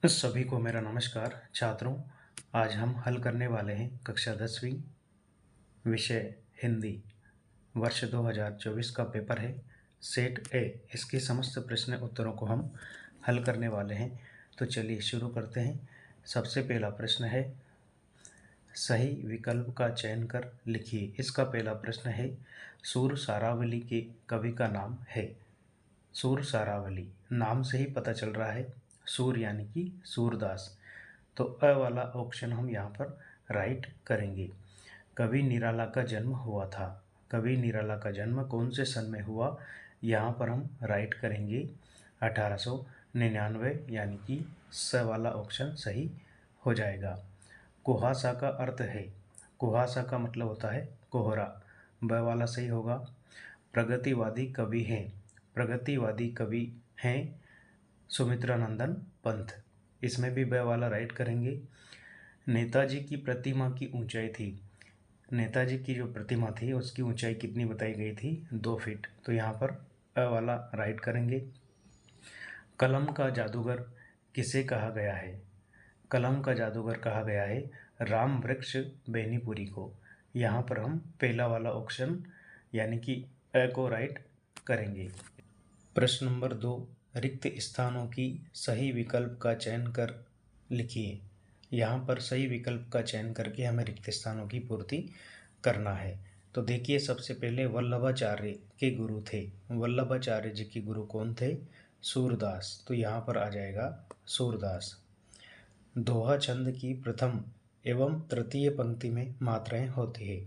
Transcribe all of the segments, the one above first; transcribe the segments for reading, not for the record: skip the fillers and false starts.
सभी को मेरा नमस्कार छात्रों। आज हम हल करने वाले हैं कक्षा 10वीं विषय हिंदी वर्ष 2024 का पेपर है सेट ए। इसके समस्त प्रश्न उत्तरों को हम हल करने वाले हैं। तो चलिए शुरू करते हैं। सबसे पहला प्रश्न है सही विकल्प का चयन कर लिखिए। इसका पहला प्रश्न है सूर सारावली के कवि का नाम है। सूर सारावली नाम से ही पता चल रहा है सूर यानी कि सूरदास। तो अ वाला ऑप्शन हम यहाँ पर राइट करेंगे। कवि निराला का जन्म हुआ था। कवि निराला का जन्म कौन से सन में हुआ, यहाँ पर हम राइट करेंगे 1899, यानी कि स वाला ऑप्शन सही हो जाएगा। कुहासा का अर्थ है, कुहासा का मतलब होता है कोहरा, ब वाला सही होगा। प्रगतिवादी कवि हैं, प्रगतिवादी कवि हैं सुमित्रानंदन पंत, इसमें भी ब वाला राइट करेंगे। नेताजी की प्रतिमा की ऊंचाई थी, नेताजी की जो प्रतिमा थी उसकी ऊंचाई कितनी बताई गई थी, 2 फीट। तो यहाँ पर अ वाला राइट करेंगे। कलम का जादूगर किसे कहा गया है, कलम का जादूगर कहा गया है राम वृक्ष बेनीपुरी को। यहाँ पर हम पहला वाला ऑप्शन यानी कि अ को राइट करेंगे। प्रश्न नंबर 2, रिक्त स्थानों की सही विकल्प का चयन कर लिखिए। यहाँ पर सही विकल्प का चयन करके हमें रिक्त स्थानों की पूर्ति करना है। तो देखिए सबसे पहले वल्लभाचार्य के गुरु थे, वल्लभाचार्य जी के गुरु कौन थे, सूरदास। तो यहाँ पर आ जाएगा सूरदास। दोहा छंद की प्रथम एवं तृतीय पंक्ति में मात्राएं होती है।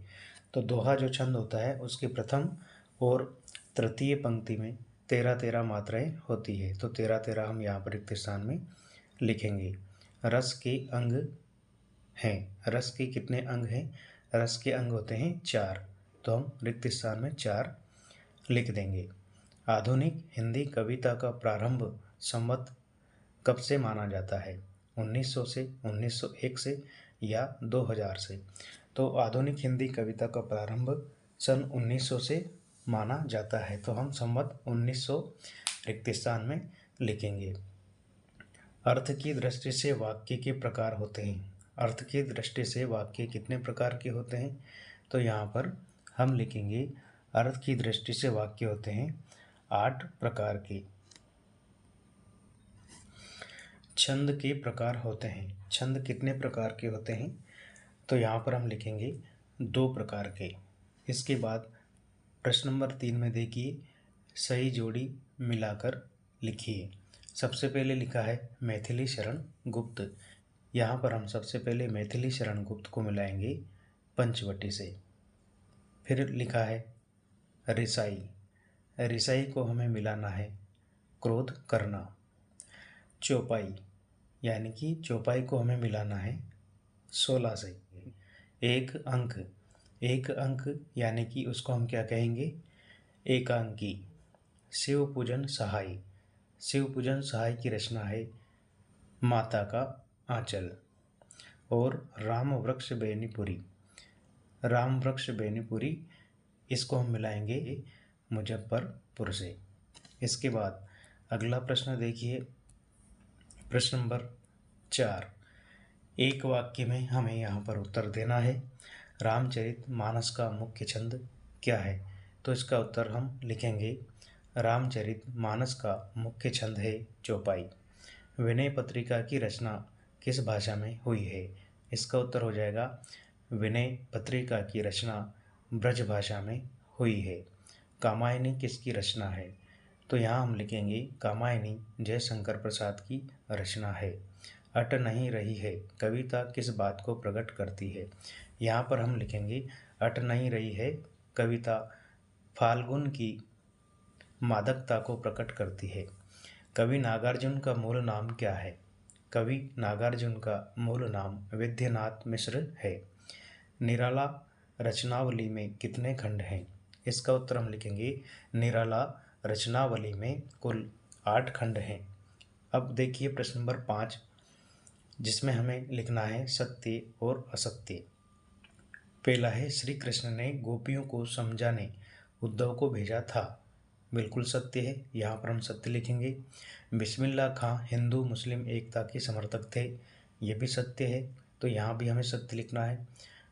तो दोहा जो छंद होता है उसकी प्रथम और तृतीय पंक्ति में 13-13 मात्राएं होती है। तो 13-13 हम यहाँ पर रिक्त स्थान में लिखेंगे। रस के अंग हैं, रस के कितने अंग हैं, रस के अंग होते हैं 4। तो हम रिक्त स्थान में 4 लिख देंगे। आधुनिक हिंदी कविता का प्रारंभ संवत कब से माना जाता है, 1900 से, 1901 से या 2000 से। तो आधुनिक हिंदी कविता का प्रारंभ सन 1900 से माना जाता है। तो हम संवत 1900 रिक्त स्थान में लिखेंगे। अर्थ की दृष्टि से वाक्य के प्रकार होते हैं, अर्थ की दृष्टि से वाक्य कितने प्रकार के होते हैं, तो यहाँ पर हम लिखेंगे अर्थ की दृष्टि से वाक्य होते हैं 8 प्रकार के। छंद के प्रकार होते हैं, छंद कितने प्रकार के होते हैं, तो यहाँ पर हम लिखेंगे 2 प्रकार के। इसके बाद प्रश्न नंबर 3 में देखिए सही जोड़ी मिलाकर लिखिए। सबसे पहले लिखा है मैथिली शरण गुप्त, यहाँ पर हम सबसे पहले मैथिली शरण गुप्त को मिलाएंगे पंचवटी से। फिर लिखा है रिसाई, रिसाई को हमें मिलाना है क्रोध करना। चौपाई यानी कि चौपाई को हमें मिलाना है 16 से। एक अंक, एक अंक यानी कि उसको हम क्या कहेंगे, एकांकी। शिव पूजन सहाय, शिव पूजन सहाय की रचना है माता का आंचल। और राम वृक्ष बेनीपुरी, राम वृक्ष बेनीपुरी, इसको हम मिलाएंगे मुजफ्फरपुर से। इसके बाद अगला प्रश्न देखिए, प्रश्न नंबर 4। एक वाक्य में हमें यहाँ पर उत्तर देना है रामचरित मानस का मुख्य छंद क्या है। तो इसका उत्तर हम लिखेंगे रामचरित मानस का मुख्य छंद है चौपाई। विनय पत्रिका की रचना किस भाषा में हुई है, इसका उत्तर हो जाएगा विनय पत्रिका की रचना ब्रज भाषा में हुई है। कामायनी किसकी रचना है, तो यहाँ हम लिखेंगे कामायनी जयशंकर प्रसाद की रचना है। अट नहीं रही है कविता किस बात को प्रकट करती है, यहाँ पर हम लिखेंगे अट नहीं रही है कविता फाल्गुन की मादकता को प्रकट करती है। कवि नागार्जुन का मूल नाम क्या है, कवि नागार्जुन का मूल नाम विद्यानाथ मिश्र है। निराला रचनावली में कितने खंड हैं, इसका उत्तर हम लिखेंगे निराला रचनावली में कुल 8 खंड हैं। अब देखिए प्रश्न नंबर 5, जिसमें हमें लिखना है सत्य और असत्य। पहला है श्री कृष्ण ने गोपियों को समझाने उद्धव को भेजा था, बिल्कुल सत्य है, यहाँ पर हम सत्य लिखेंगे। बिस्मिल्लाह खां हिंदू मुस्लिम एकता के समर्थक थे, ये भी सत्य है, तो यहाँ भी हमें सत्य लिखना है।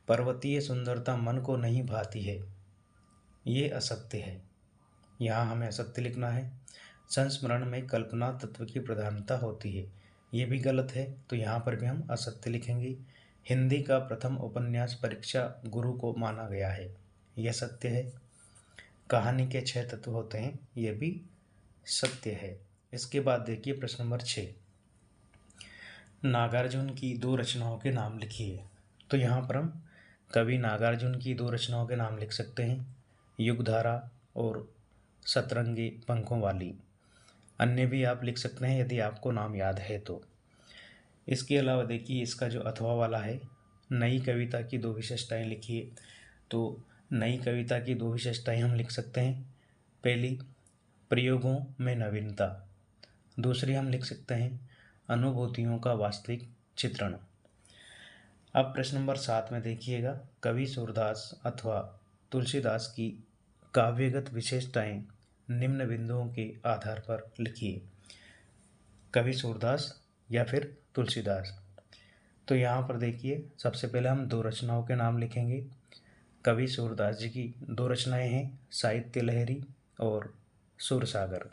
पर्वतीय सुंदरता मन को नहीं भाती है, ये असत्य है, यहाँ हमें असत्य लिखना है। संस्मरण में कल्पना तत्व की प्रधानता होती है, ये भी गलत है, तो यहाँ पर भी हम असत्य लिखेंगे। हिंदी का प्रथम उपन्यास परीक्षा गुरु को माना गया है, यह सत्य है। कहानी के 6 तत्व होते हैं, ये भी सत्य है। इसके बाद देखिए प्रश्न नंबर 6, नागार्जुन की 2 रचनाओं के नाम लिखिए। तो यहाँ पर हम कवि नागार्जुन की 2 रचनाओं के नाम लिख सकते हैं, युगधारा और सतरंगी पंखों वाली। अन्य भी आप लिख सकते हैं यदि आपको नाम याद है तो। इसके अलावा देखिए इसका जो अथवा वाला है, नई कविता की 2 विशेषताएं लिखिए। तो नई कविता की 2 विशेषताएं हम लिख सकते हैं। पहली, प्रयोगों में नवीनता। दूसरी हम लिख सकते हैं अनुभूतियों का वास्तविक चित्रण। अब प्रश्न नंबर 7 में देखिएगा, कवि सूरदास अथवा तुलसीदास की काव्यगत विशेषताएं निम्न बिंदुओं के आधार पर लिखिए। कवि सूरदास या फिर तुलसीदास। तो यहाँ पर देखिए सबसे पहले हम 2 रचनाओं के नाम लिखेंगे। कवि सूरदास जी की 2 रचनाएं हैं, साहित्य लहरी और सुरसागर।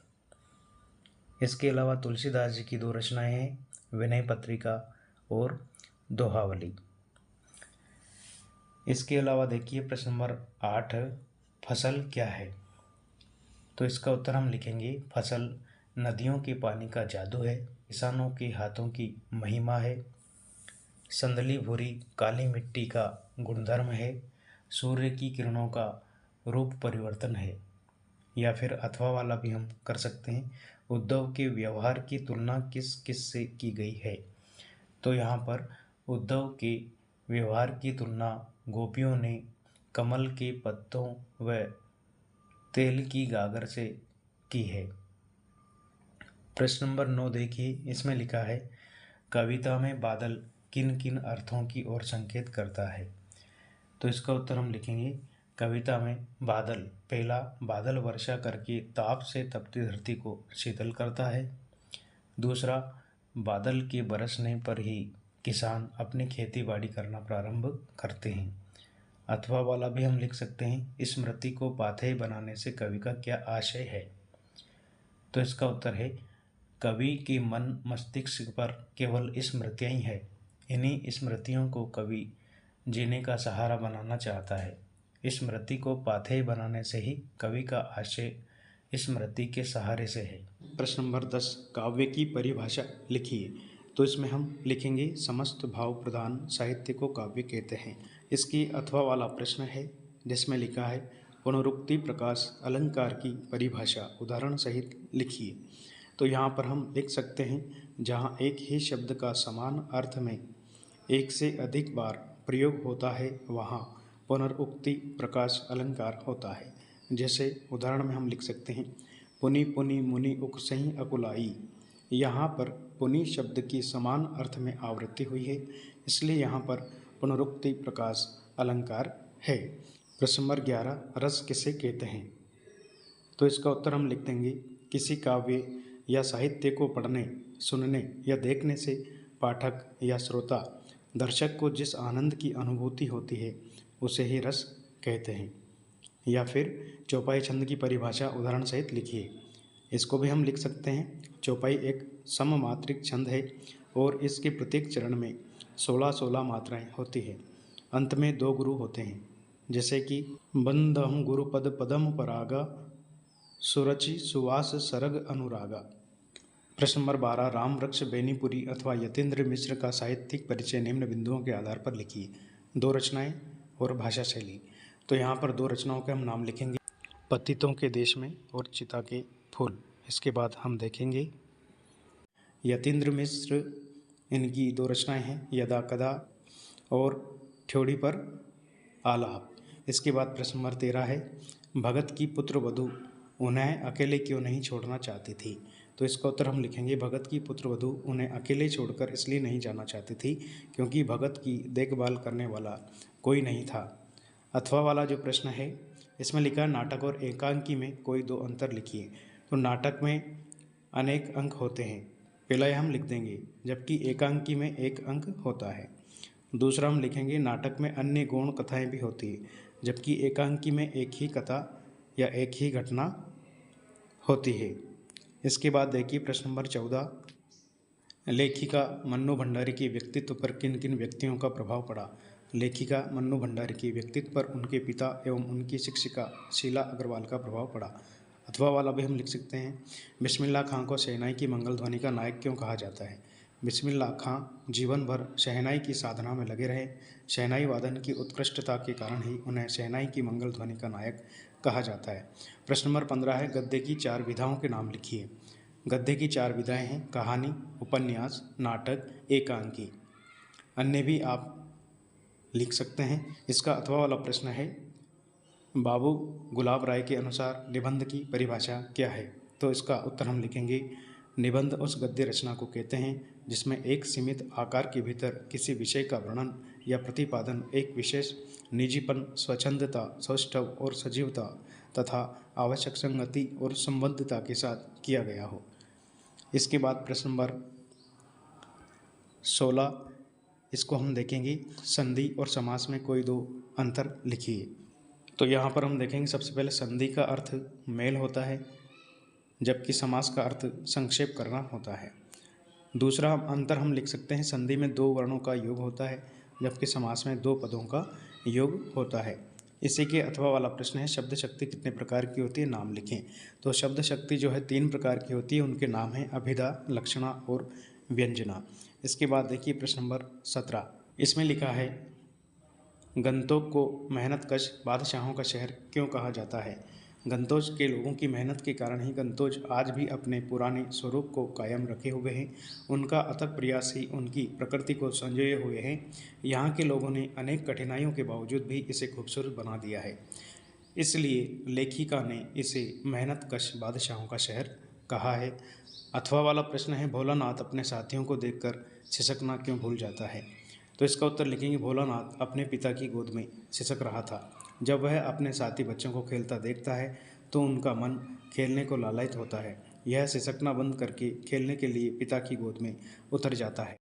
इसके अलावा तुलसीदास जी की 2 रचनाएं हैं, विनय पत्रिका और दोहावली। इसके अलावा देखिए प्रश्न नंबर 8, फसल क्या है। तो इसका उत्तर हम लिखेंगे, फसल नदियों के पानी का जादू है, किसानों के हाथों की महिमा है, संदली भूरी काली मिट्टी का गुणधर्म है, सूर्य की किरणों का रूप परिवर्तन है। या फिर अथवा वाला भी हम कर सकते हैं, उद्धव के व्यवहार की तुलना किस किस से की गई है। तो यहाँ पर उद्धव के व्यवहार की तुलना गोपियों ने कमल के पत्तों व तेल की गागर से की है। प्रश्न नंबर 9 देखिए, इसमें लिखा है, कविता में बादल किन किन अर्थों की ओर संकेत करता है। तो इसका उत्तर हम लिखेंगे, कविता में बादल, पहला, बादल वर्षा करके ताप से तपती धरती को शीतल करता है। दूसरा, बादल के बरसने पर ही किसान अपनी खेती बाड़ी करना प्रारंभ करते हैं। अथवा वाला भी हम लिख सकते हैं, स्मृति को पाथेय बनाने से कवि का क्या आशय है। तो इसका उत्तर है, कवि के मन मस्तिष्क पर केवल स्मृतियाँ ही है, इन्हीं स्मृतियों को कवि जीने का सहारा बनाना चाहता है। स्मृति को पाथेय बनाने से ही कवि का आशय स्मृति के सहारे से है। प्रश्न नंबर 10, काव्य की परिभाषा लिखिए। तो इसमें हम लिखेंगे, समस्त भाव प्रधान साहित्य को काव्य कहते हैं। इसकी अथवा वाला प्रश्न है जिसमें लिखा है, पुनरुक्ति प्रकाश अलंकार की परिभाषा उदाहरण सहित लिखिए। तो यहाँ पर हम लिख सकते हैं, जहाँ एक ही शब्द का समान अर्थ में एक से अधिक बार प्रयोग होता है वहाँ पुनरुक्ति प्रकाश अलंकार होता है। जैसे उदाहरण में हम लिख सकते हैं, पुनि पुनि मुनि उकसहीं अकुलाई। यहाँ पर पुनि शब्द की समान अर्थ में आवृत्ति हुई है, इसलिए यहाँ पर पुनरुक्ति प्रकाश अलंकार है। प्रश्न नंबर 11, रस किसे कहते हैं। तो इसका उत्तर हम लिख देंगे, किसी काव्य या साहित्य को पढ़ने, सुनने या देखने से पाठक या श्रोता दर्शक को जिस आनंद की अनुभूति होती है उसे ही रस कहते हैं। या फिर चौपाई छंद की परिभाषा उदाहरण सहित लिखिए। इसको भी हम लिख सकते हैं, चौपाई एक सममात्रिक छंद है और इसके प्रत्येक चरण में 16-16 मात्राएं होती है। अंत में 2 गुरु होते हैं, जैसे कि बंदहं गुरुपद पदम परागा सुरचि सुवास सरग अनुरागा। प्रश्न नंबर 12, राम वृक्ष बेनीपुरी अथवा यतीन्द्र मिश्र का साहित्यिक परिचय निम्न बिंदुओं के आधार पर लिखिए। 2 रचनाएं और भाषा शैली। तो यहाँ पर 2 रचनाओं के हम नाम लिखेंगे, पतितों के देश में और चिता के फूल। इसके बाद हम देखेंगे यतीन्द्र मिश्र, इनकी 2 रचनाएं हैं, यदा कदा और ठ्योड़ी पर आलाप। इसके बाद प्रश्न नंबर 13 है, भगत की पुत्र वधू उन्हें अकेले क्यों नहीं छोड़ना चाहती थी। तो इसका उत्तर हम लिखेंगे, भगत की पुत्र वधू उन्हें अकेले छोड़कर इसलिए नहीं जाना चाहती थी क्योंकि भगत की देखभाल करने वाला कोई नहीं था। अथवा वाला जो प्रश्न है, इसमें लिखा है नाटक और एकांकी में कोई दो अंतर लिखिए। तो नाटक में अनेक अंक होते हैं, पहला यह हम लिख देंगे, जबकि एकांकी में एक अंक होता है। दूसरा हम लिखेंगे नाटक में अन्य गौण कथाएं भी होती है, जबकि एकांकी में एक ही कथा या एक ही घटना होती है। इसके बाद देखिए प्रश्न नंबर 14, लेखिका मन्नू भंडारी के व्यक्तित्व पर किन किन व्यक्तियों का प्रभाव पड़ा। लेखिका मन्नू भंडारी के व्यक्तित्व पर उनके पिता एवं उनकी शिक्षिका शीला अग्रवाल का प्रभाव पड़ा। अथवा वाला भी हम लिख सकते हैं, बिस्मिल्लाह खां को शहनाई की मंगल ध्वनि का नायक क्यों कहा जाता है। बिस्मिल्लाह खां जीवन भर शहनाई की साधना में लगे रहे। शहनाई वादन की उत्कृष्टता के कारण ही उन्हें शहनाई की मंगल ध्वनि का नायक कहा जाता है। प्रश्न नंबर 15 है, गद्य की 4 विधाओं के नाम लिखिए। गद्य की 4 विधाएं हैं, कहानी, उपन्यास, नाटक, एकांकी। अन्य भी आप लिख सकते हैं। इसका अथवा वाला प्रश्न है, बाबू गुलाब राय के अनुसार निबंध की परिभाषा क्या है। तो इसका उत्तर हम लिखेंगे, निबंध उस गद्य रचना को कहते हैं जिसमें एक सीमित आकार के भीतर किसी विषय का वर्णन या प्रतिपादन एक विशेष निजीपन, स्वच्छंदता, सौष्ठव और सजीवता तथा आवश्यक संगति और संबद्धता के साथ किया गया हो। इसके बाद प्रश्न नंबर 16, इसको हम देखेंगे, संधि और समास में कोई दो अंतर लिखिए। तो यहाँ पर हम देखेंगे, सबसे पहले संधि का अर्थ मेल होता है, जबकि समास का अर्थ संक्षेप करना होता है। दूसरा अंतर हम लिख सकते हैं, संधि में 2 वर्णों का योग होता है, जबकि समास में 2 पदों का योग होता है। इसी के अथवा वाला प्रश्न है, शब्द शक्ति कितने प्रकार की होती है, नाम लिखें। तो शब्द शक्ति जो है 3 प्रकार की होती है, उनके नाम हैं अभिधा, लक्षणा और व्यंजना। इसके बाद देखिए प्रश्न नंबर 17, इसमें लिखा है, गंतोक को मेहनतकश बादशाहों का शहर क्यों कहा जाता है। गंतोज के लोगों की मेहनत के कारण ही गंतोज आज भी अपने पुराने स्वरूप को कायम रखे हुए हैं। उनका अथक प्रयास ही उनकी प्रकृति को संजोए हुए हैं। यहाँ के लोगों ने अनेक कठिनाइयों के बावजूद भी इसे खूबसूरत बना दिया है, इसलिए लेखिका ने इसे मेहनतकश बादशाहों का शहर कहा है। अथवा वाला प्रश्न है, भोलानाथ अपने साथियों को देखकर सिसकना क्यों भूल जाता है। तो इसका उत्तर लिखेंगे, भोलानाथ अपने पिता की गोद में सिसक रहा था। जब वह अपने साथी बच्चों को खेलता देखता है तो उनका मन खेलने को लालायित होता है। यह सिसकना बंद करके खेलने के लिए पिता की गोद में उतर जाता है।